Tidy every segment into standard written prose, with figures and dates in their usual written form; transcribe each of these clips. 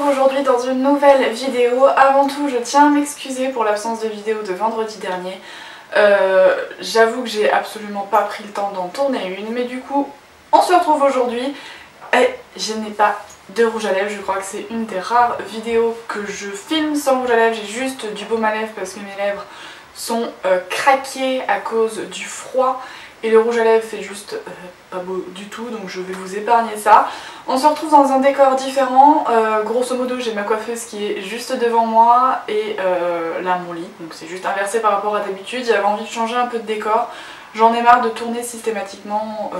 retrouve aujourd'hui dans une nouvelle vidéo. Avant tout, je tiens à m'excuser pour l'absence de vidéo de vendredi dernier. J'avoue que j'ai absolument pas pris le temps d'en tourner une, mais du coup, on se retrouve aujourd'hui et je n'ai pas de rouge à lèvres. Je crois que c'est une des rares vidéos que je filme sans rouge à lèvres. J'ai juste du baume à lèvres parce que mes lèvres sont craquées à cause du froid. Et le rouge à lèvres fait juste pas beau du tout, donc je vais vous épargner ça. On se retrouve dans un décor différent. Grosso modo, j'ai ma coiffeuse qui est juste devant moi et là mon lit. Donc c'est juste inversé par rapport à d'habitude. J'avais envie de changer un peu de décor. J'en ai marre de tourner systématiquement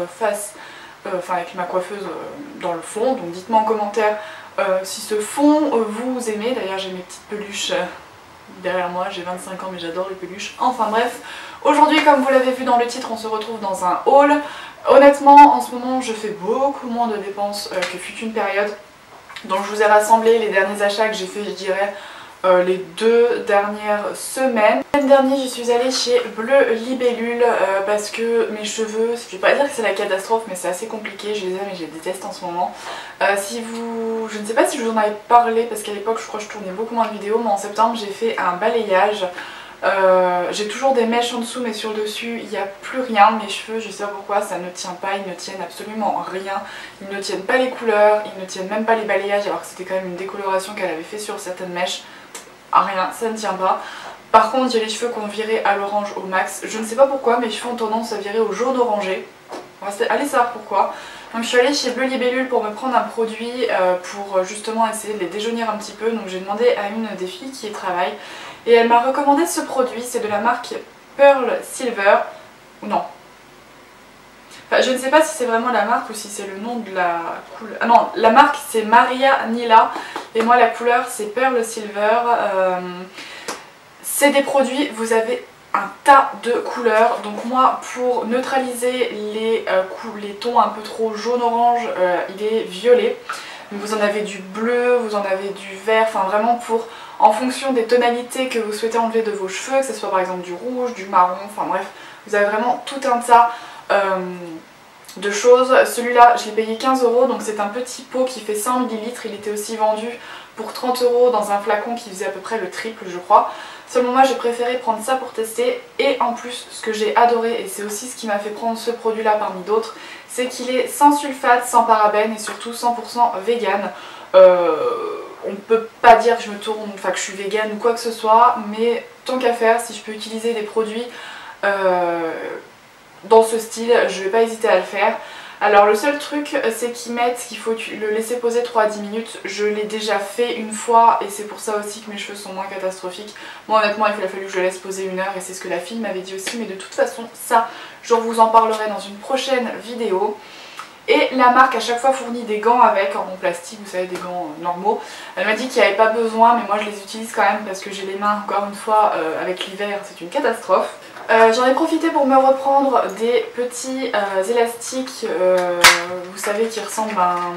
avec ma coiffeuse dans le fond. Donc dites-moi en commentaire si ce fond vous aimez. D'ailleurs j'ai mes petites peluches derrière moi, j'ai 25 ans mais j'adore les peluches. Enfin bref, aujourd'hui comme vous l'avez vu dans le titre, on se retrouve dans un haul. Honnêtement en ce moment je fais beaucoup moins de dépenses que fut une période. Donc je vous ai rassemblé les derniers achats que j'ai fait, je dirais les 2 dernières semaines. La semaine dernière je suis allée chez Bleu Libellule parce que mes cheveux, je vais pas dire que c'est la catastrophe mais c'est assez compliqué, je les aime et je les déteste en ce moment. Je ne sais pas si je vous en avais parlé parce qu'à l'époque je crois que je tournais beaucoup moins de vidéos, mais en septembre j'ai fait un balayage. J'ai toujours des mèches en dessous mais sur le dessus il n'y a plus rien. Mes cheveux, je sais pas pourquoi, ça ne tient pas, ils ne tiennent absolument rien. Ils ne tiennent pas les couleurs, ils ne tiennent même pas les balayages alors que c'était quand même une décoloration qu'elle avait fait sur certaines mèches. Rien, ça ne tient pas. Par contre j'ai les cheveux qui ont viré à l'orange au max. Je ne sais pas pourquoi, mes cheveux ont tendance à virer au jaune orangé. On va aller savoir pourquoi. Donc je suis allée chez Bleu Libellule pour me prendre un produit pour justement essayer de les déjaunir un petit peu. Donc j'ai demandé à une des filles qui y travaille et elle m'a recommandé ce produit. C'est de la marque Pearl Silver. Ou non. Enfin, je ne sais pas si c'est vraiment la marque ou si c'est le nom de la couleur. Ah non, la marque c'est Maria Nila et moi la couleur c'est Pearl Silver. C'est des produits, vous avez un tas de couleurs. Donc moi pour neutraliser les tons un peu trop jaune-orange, il est violet. Donc vous en avez du bleu, vous en avez du vert, enfin vraiment en fonction des tonalités que vous souhaitez enlever de vos cheveux, que ce soit par exemple du rouge, du marron, enfin bref, vous avez vraiment tout un tas de choses. Celui-là je l'ai payé 15 €, donc c'est un petit pot qui fait 100 ml, il était aussi vendu pour 30 € dans un flacon qui faisait à peu près le triple je crois. Seulement moi j'ai préféré prendre ça pour tester, et en plus ce que j'ai adoré, et c'est aussi ce qui m'a fait prendre ce produit là parmi d'autres, c'est qu'il est sans sulfate, sans parabènes et surtout 100% vegan. On peut pas dire que que je suis vegan ou quoi que ce soit, mais tant qu'à faire, si je peux utiliser des produits dans ce style, je vais pas hésiter à le faire. Alors le seul truc c'est qu'ils mettent qu'il faut le laisser poser 3 à 10 minutes. Je l'ai déjà fait une fois et c'est pour ça aussi que mes cheveux sont moins catastrophiques. Moi honnêtement il a fallu que je le laisse poser 1 heure et c'est ce que la fille m'avait dit aussi, mais de toute façon ça je vous en parlerai dans une prochaine vidéo. Et la marque à chaque fois fournit des gants avec, en plastique, vous savez, des gants normaux. Elle m'a dit qu'il n'y avait pas besoin, mais moi je les utilise quand même parce que j'ai les mains, encore une fois, avec l'hiver, c'est une catastrophe. J'en ai profité pour me reprendre des petits élastiques, vous savez, qui ressemblent à un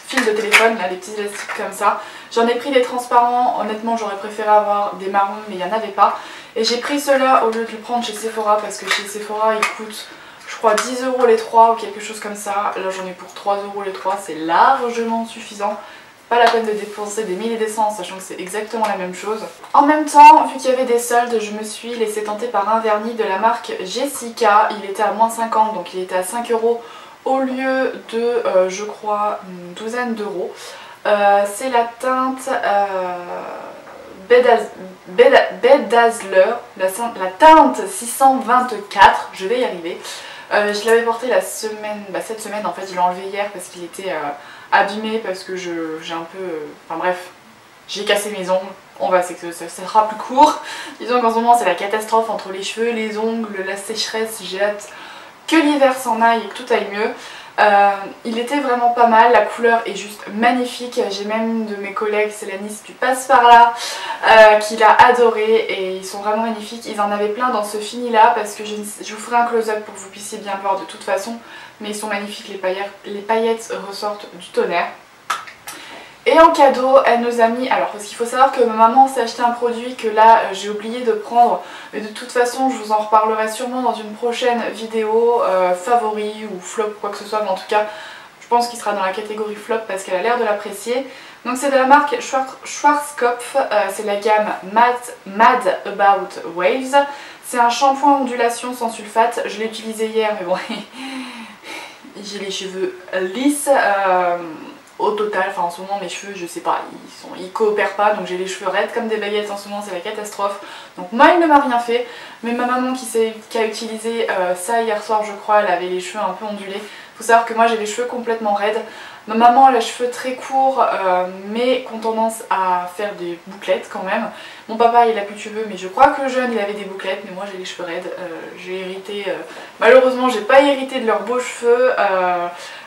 fil de téléphone, là, des petits élastiques comme ça. J'en ai pris des transparents, honnêtement j'aurais préféré avoir des marrons, mais il n'y en avait pas. Et j'ai pris ceux-là au lieu de le prendre chez Sephora, parce que chez Sephora ils coûtent, je crois, 10 € les 3 ou quelque chose comme ça. Là j'en ai pour 3 € les 3, c'est largement suffisant. Pas la peine de dépenser des milliers et des cents, sachant que c'est exactement la même chose. En même temps, vu qu'il y avait des soldes, je me suis laissé tenter par un vernis de la marque Jessica. Il était à moins 50, donc il était à 5 € au lieu de, je crois, une douzaine d'euros. C'est la teinte Bedazzler, la teinte 624, je vais y arriver. Je l'avais porté cette semaine, en fait je l'ai enlevé hier parce qu'il était abîmé, parce que j'ai un peu, enfin bref, j'ai cassé mes ongles. C'est que ça sera plus court. Disons qu'en ce moment c'est la catastrophe entre les cheveux, les ongles, la sécheresse. J'ai hâte que l'hiver s'en aille et que tout aille mieux. Il était vraiment pas mal, la couleur est juste magnifique. J'ai même une de mes collègues, c'est la Nice du Passe Par Là, qui l'a adoré et ils sont vraiment magnifiques. Ils en avaient plein dans ce fini là parce que je vous ferai un close-up pour que vous puissiez bien le voir de toute façon, mais ils sont magnifiques, les paillettes ressortent du tonnerre. Et en cadeau, elle nous a mis, alors parce qu'il faut savoir que ma maman s'est acheté un produit que là j'ai oublié de prendre, mais de toute façon je vous en reparlerai sûrement dans une prochaine vidéo, favori ou flop ou quoi que ce soit, mais en tout cas je pense qu'il sera dans la catégorie flop parce qu'elle a l'air de l'apprécier. Donc c'est de la marque Schwarzkopf, c'est la gamme Mad About Waves. C'est un shampoing ondulation sans sulfate, je l'ai utilisé hier mais bon, j'ai les cheveux lisses. Au total, enfin en ce moment mes cheveux je sais pas, ils coopèrent pas, donc j'ai les cheveux raides comme des baguettes en ce moment, c'est la catastrophe. Donc moi il ne m'a rien fait, mais ma maman qui a utilisé ça hier soir je crois, elle avait les cheveux un peu ondulés. Faut savoir que moi j'ai les cheveux complètement raides. Ma maman a les cheveux très courts mais qui ont tendance à faire des bouclettes quand même. Mon papa il a plus de cheveux mais je crois que jeune il avait des bouclettes, mais moi j'ai les cheveux raides. J'ai hérité, malheureusement j'ai pas hérité de leurs beaux cheveux.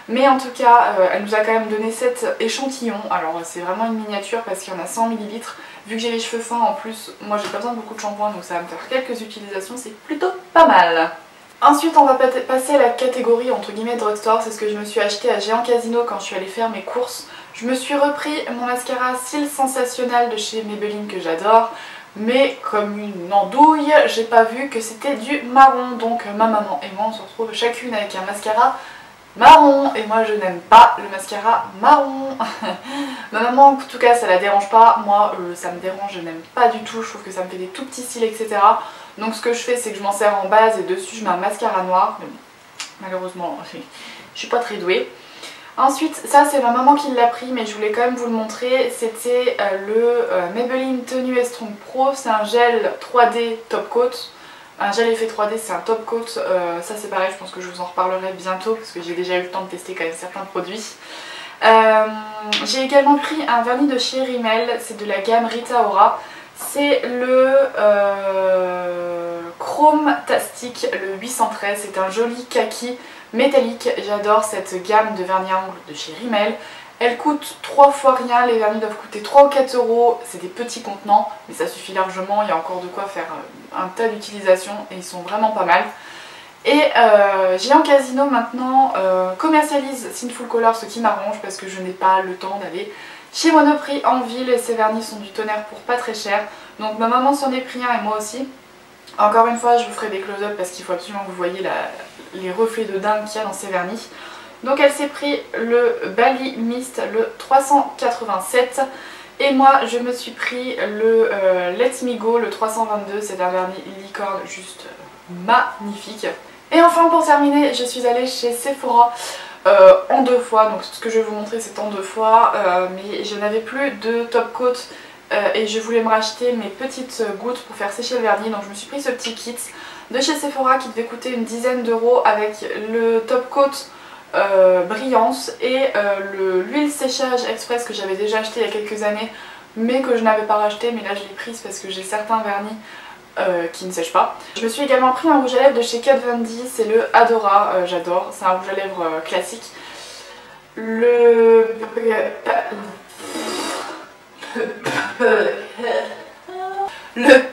Mais en tout cas, elle nous a quand même donné 7 échantillons. Alors c'est vraiment une miniature parce qu'il y en a 100 ml. Vu que j'ai les cheveux fins en plus, moi j'ai pas besoin de beaucoup de shampoing donc ça va me faire quelques utilisations, c'est plutôt pas mal. Ensuite on va passer à la catégorie entre guillemets drugstore, c'est ce que je me suis acheté à Géant Casino quand je suis allée faire mes courses. Je me suis repris mon mascara Cils Sensationnel de chez Maybelline que j'adore. Mais comme une andouille, j'ai pas vu que c'était du marron. Donc ma maman et moi on se retrouve chacune avec un mascara marron, et moi je n'aime pas le mascara marron. Ma maman en tout cas ça la dérange pas, moi ça me dérange, je n'aime pas du tout, je trouve que ça me fait des tout petits cils etc. Donc ce que je fais c'est que je m'en sers en base et dessus je mets un mascara noir, mais bon, malheureusement je suis pas très douée. Ensuite ça c'est ma maman qui l'a pris mais je voulais quand même vous le montrer, c'était le Maybelline Tenue et Strong Pro, c'est un gel 3D top coat. Un gel effet 3D c'est un top coat, ça c'est pareil, je pense que je vous en reparlerai bientôt parce que j'ai déjà eu le temps de tester quand même certains produits. J'ai également pris un vernis de chez Rimmel, c'est de la gamme Rita Ora. C'est le Chrome Tastic, le 813, c'est un joli kaki métallique. J'adore cette gamme de vernis à ongles de chez Rimmel. Elle coûte 3 fois rien, les vernis doivent coûter 3 ou 4 €, c'est des petits contenants, mais ça suffit largement, il y a encore de quoi faire un tas d'utilisations et ils sont vraiment pas mal. Et Géant Casino maintenant commercialise Sinful Color, ce qui m'arrange parce que je n'ai pas le temps d'aller chez Monoprix en ville et ces vernis sont du tonnerre pour pas très cher. Donc ma maman s'en est pris un et moi aussi. Encore une fois je vous ferai des close-up parce qu'il faut absolument que vous voyez les reflets de dingue qu'il y a dans ces vernis. Donc elle s'est pris le Bali Mist, le 387. Et moi je me suis pris le Let Me Go, le 322. C'est un vernis licorne juste magnifique. Et enfin pour terminer, je suis allée chez Sephora en 2 fois. Donc ce que je vais vous montrer c'est en 2 fois. Mais je n'avais plus de top coat et je voulais me racheter mes petites gouttes pour faire sécher le vernis. Donc je me suis pris ce petit kit de chez Sephora qui devait coûter une dizaine d'euros avec le top coat brillance et l'huile séchage express que j'avais déjà acheté il y a quelques années mais que je n'avais pas racheté, mais là je l'ai prise parce que j'ai certains vernis qui ne sèchent pas. Je me suis également pris un rouge à lèvres de chez Kat Von D, c'est le Adora, j'adore, c'est un rouge à lèvres classique. Le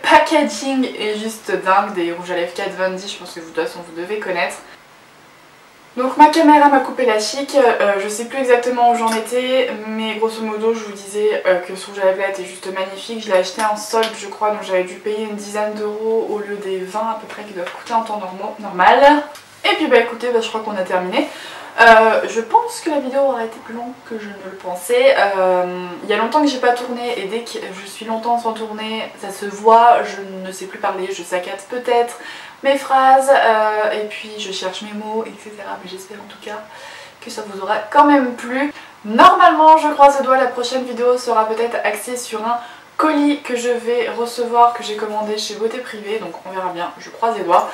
packaging est juste dingue des rouges à lèvres Kat Von D, je pense que de toute façon vous devez connaître. Donc ma caméra m'a coupé la chic, je sais plus exactement où j'en étais, mais grosso modo je vous disais que ce rouge à lèvres là était juste magnifique. Je l'ai acheté en solde je crois, donc j'avais dû payer une dizaine d'euros au lieu des 20 à peu près qui doivent coûter en temps normal. Et puis bah écoutez, je crois qu'on a terminé. Je pense que la vidéo aura été plus longue que je ne le pensais. Il y a longtemps que j'ai pas tourné et dès que je suis longtemps sans tourner, ça se voit, je ne sais plus parler, je saccade peut-être mes phrases et puis je cherche mes mots, etc. Mais j'espère en tout cas que ça vous aura quand même plu. Normalement, je croise les doigts, la prochaine vidéo sera peut-être axée sur un colis que je vais recevoir, que j'ai commandé chez Beauté Privée, donc on verra bien, je croise les doigts.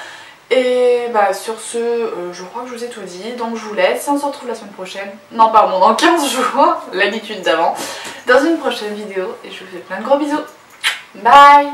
Et bah sur ce, je crois que je vous ai tout dit, donc je vous laisse et on se retrouve la semaine prochaine, non pardon, dans 15 jours, l'habitude d'avant, dans une prochaine vidéo et je vous fais plein de gros bisous. Bye!